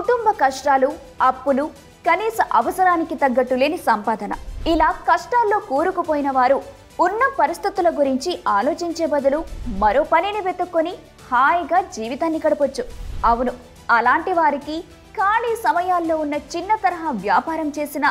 కుటుంబ కష్టాలు, అప్పులు, కనీస అవసరానికి తగ్గట్టు లేని సంపాదన, ఇలా కష్టాల్లో కూరుకుపోయిన వారు ఉన్న పరిస్థితుల గురించి ఆలోచించే బదులు మరో పనిని వెతుక్కొని హాయిగా జీవితాన్ని గడపొచ్చు. అవును, అలాంటి వారికి ఖాళీ సమయాల్లో ఉన్న చిన్న తరహా వ్యాపారం చేసిన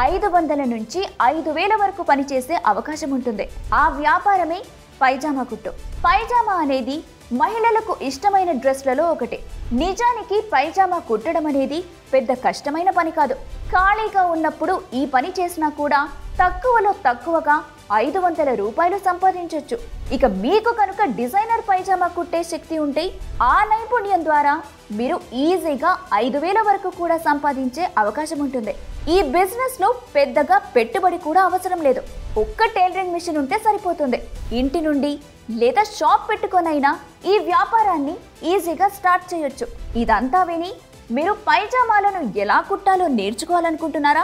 500 నుంచి 5000 వరకు పనిచేసే అవకాశం ఉంటుంది. ఆ వ్యాపారమే పైజామా కుట్టు. పైజామా అనేది మహిళలకు ఇష్టమైన డ్రెస్లలో ఒకటి. నిజానికి పైజామా కుట్టడం అనేది పెద్ద కష్టమైన పని కాదు. ఖాళీగా ఉన్నప్పుడు ఈ పని చేసినా కూడా తక్కువలో తక్కువగా 500 రూపాయలు సంపాదించవచ్చు. ఇక మీకు కనుక డిజైనర్ పైజామా కుట్టే శక్తి ఉంటే ఆ నైపుణ్యం ద్వారా మీరు ఈజీగా 5000 వరకు కూడా సంపాదించే అవకాశం ఉంటుంది. ఈ బిజినెస్ లో పెద్దగా పెట్టుబడి కూడా అవసరం లేదు. ఒక్క టైలరింగ్ మిషన్ ఉంటే సరిపోతుంది. ఇంటి నుండి లేదా షాప్ పెట్టుకొనైనా ఈ వ్యాపారాన్ని ఈజీగా స్టార్ట్ చేయొచ్చు. ఇదంతా విని మీరు పైజామాలను ఎలా కుట్టాలో నేర్చుకోవాలనుకుంటున్నారా?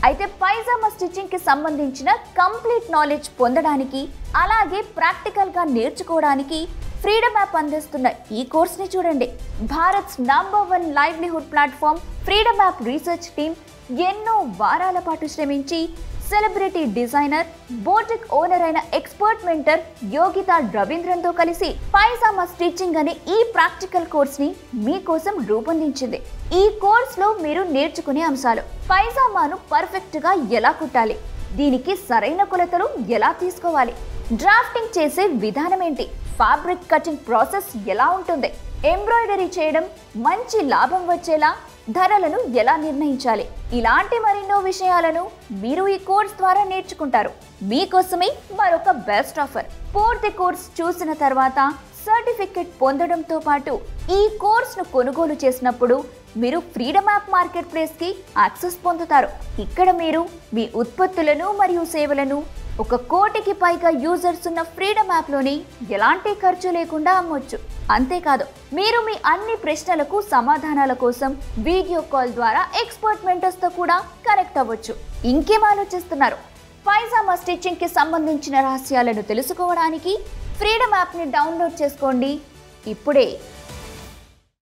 అయితే పైజామా స్టిచ్చింగ్ కి సంబంధించిన కంప్లీట్ నాలెడ్జ్ పొందడానికి, అలాగే ప్రాక్టికల్ గా నేర్చుకోవడానికి ఫ్రీడమ్ యాప్ అందిస్తున్న ఈ కోర్స్ ని చూడండి. Bharat's number 1 livelihood platform freedom app research team ఎన్నో వారాల పాటు శ్రమించి సెలబ్రిటీ డిజైనర్, బోటిక్ ఓనర్ అయిన ఎక్స్పర్ట్ మెంటర్ యోగితా రవీంద్రన్తో కలిసి పైజామా స్టిచ్చింగ్ అనే ఈ ప్రాక్టికల్ కోర్స్ ని మీకోసం రూపొందించింది. ఈ కోర్స్ లో మీరు నేర్చుకునే అంశాలు: పైజామాను పర్ఫెక్ట్ గా ఎలా కుట్టాలి, దీనికి సరైన కొలతలు ఎలా తీసుకోవాలి, డ్రాఫ్టింగ్ చేసే విధానం ఏంటి, ఫ్యాబ్రిక్ కటింగ్ ప్రాసెస్ ఎలా ఉంటుంది, ఎంబ్రాయిడరీ చేయడం, మంచి లాభం వచ్చేలా ధరలను ఎలా నిర్ణయించాలి, ఇలాంటి మరెన్నో విషయాలను మీరు ఈ కోర్స్ ద్వారా నేర్చుకుంటారు. మీకోసమే మరొక బెస్ట్ ఆఫర్. పూర్తి కోర్స్ చూసిన తర్వాత సర్టిఫికెట్ పొందడంతో పాటు ఈ కోర్సును కొనుగోలు చేసినప్పుడు మీరు ఫ్రీడమ్ యాప్ మార్కెట్ ప్లేస్ కి యాక్సెస్ పొందుతారు. ఇక్కడ మీరు మీ ఉత్పత్తులను మరియు సేవలను 1 కోటికి పైగా యూజర్స్ ఉన్న ఫ్రీడమ్ యాప్లోని ఎలాంటి ఖర్చు లేకుండా అమ్మొచ్చు. అంతేకాదు, మీరు మీ అన్ని ప్రశ్నలకు సమాధానాల కోసం వీడియో కాల్ ద్వారా ఎక్స్పర్ట్ మెంటర్స్తో కూడా కనెక్ట్ అవ్వచ్చు. ఇంకేం ఆలోచిస్తున్నారు? పైజామా స్టిచ్చింగ్ కి సంబంధించిన రహస్యాలను తెలుసుకోవడానికి ఫ్రీడమ్ యాప్ని డౌన్లోడ్ చేసుకోండి ఇప్పుడే.